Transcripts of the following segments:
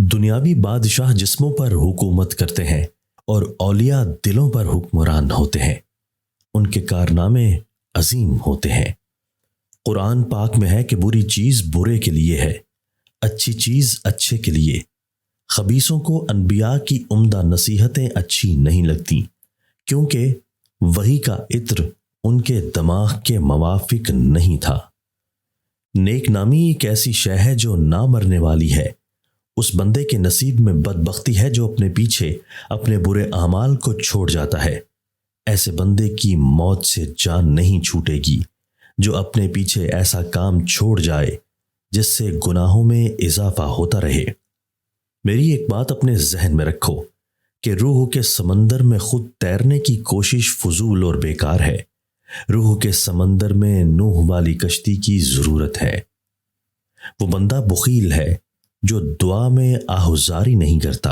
دنیاوی بادشاہ جسموں پر حکومت کرتے ہیں اور اولیاء دلوں پر حکمران ہوتے ہیں۔ ان کے کارنامے عظیم ہوتے ہیں۔ قرآن پاک میں ہے کہ بری چیز برے کے لیے ہے، اچھی چیز اچھے کے لیے۔ خبیثوں کو انبیاء کی عمدہ نصیحتیں اچھی نہیں لگتی، کیونکہ وحی کا عطر ان کے دماغ کے موافق نہیں تھا۔ نیک نامی ایک ایسی شے ہے جو نہ مرنے والی ہے۔ اس بندے کے نصیب میں بدبختی ہے جو اپنے پیچھے اپنے برے اعمال کو چھوڑ جاتا ہے۔ ایسے بندے کی موت سے جان نہیں چھوٹے گی جو اپنے پیچھے ایسا کام چھوڑ جائے جس سے گناہوں میں اضافہ ہوتا رہے۔ میری ایک بات اپنے ذہن میں رکھو کہ روح کے سمندر میں خود تیرنے کی کوشش فضول اور بیکار ہے۔ روح کے سمندر میں نوح والی کشتی کی ضرورت ہے۔ وہ بندہ بخیل ہے جو دعا میں آہوزاری نہیں کرتا۔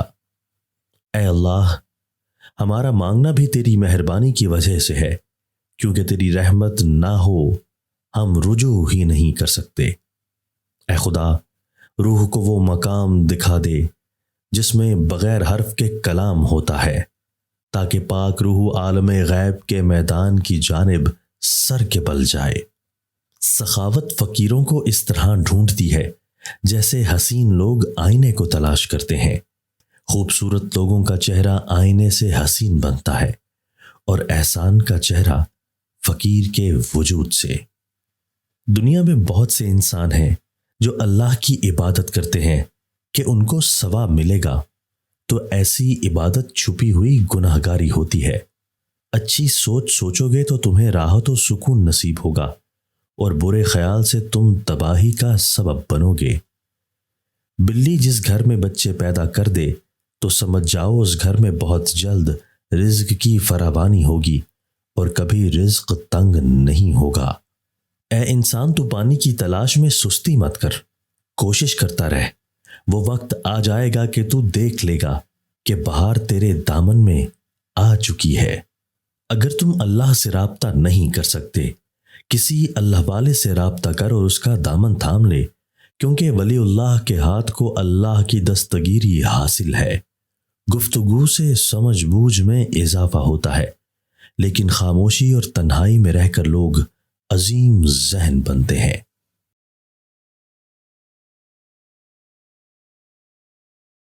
اے اللہ، ہمارا مانگنا بھی تیری مہربانی کی وجہ سے ہے، کیونکہ تیری رحمت نہ ہو ہم رجوع ہی نہیں کر سکتے۔ اے خدا، روح کو وہ مقام دکھا دے جس میں بغیر حرف کے کلام ہوتا ہے، تاکہ پاک روح عالم غیب کے میدان کی جانب سر کے بل جائے۔ سخاوت فقیروں کو اس طرح ڈھونڈتی ہے جیسے حسین لوگ آئینے کو تلاش کرتے ہیں۔ خوبصورت لوگوں کا چہرہ آئینے سے حسین بنتا ہے، اور احسان کا چہرہ فقیر کے وجود سے۔ دنیا میں بہت سے انسان ہیں جو اللہ کی عبادت کرتے ہیں کہ ان کو ثواب ملے گا، تو ایسی عبادت چھپی ہوئی گناہگاری ہوتی ہے۔ اچھی سوچ سوچو گے تو تمہیں راحت و سکون نصیب ہوگا، اور برے خیال سے تم تباہی کا سبب بنو گے۔ بلی جس گھر میں بچے پیدا کر دے تو سمجھ جاؤ اس گھر میں بہت جلد رزق کی فراوانی ہوگی اور کبھی رزق تنگ نہیں ہوگا۔ اے انسان، تو پانی کی تلاش میں سستی مت کر، کوشش کرتا رہ۔ وہ وقت آ جائے گا کہ تو دیکھ لے گا کہ بہار تیرے دامن میں آ چکی ہے۔ اگر تم اللہ سے رابطہ نہیں کر سکتے، کسی اللہ والے سے رابطہ کر اور اس کا دامن تھام لے، کیونکہ ولی اللہ کے ہاتھ کو اللہ کی دستگیری حاصل ہے۔ گفتگو سے سمجھ بوجھ میں اضافہ ہوتا ہے، لیکن خاموشی اور تنہائی میں رہ کر لوگ عظیم ذہن بنتے ہیں۔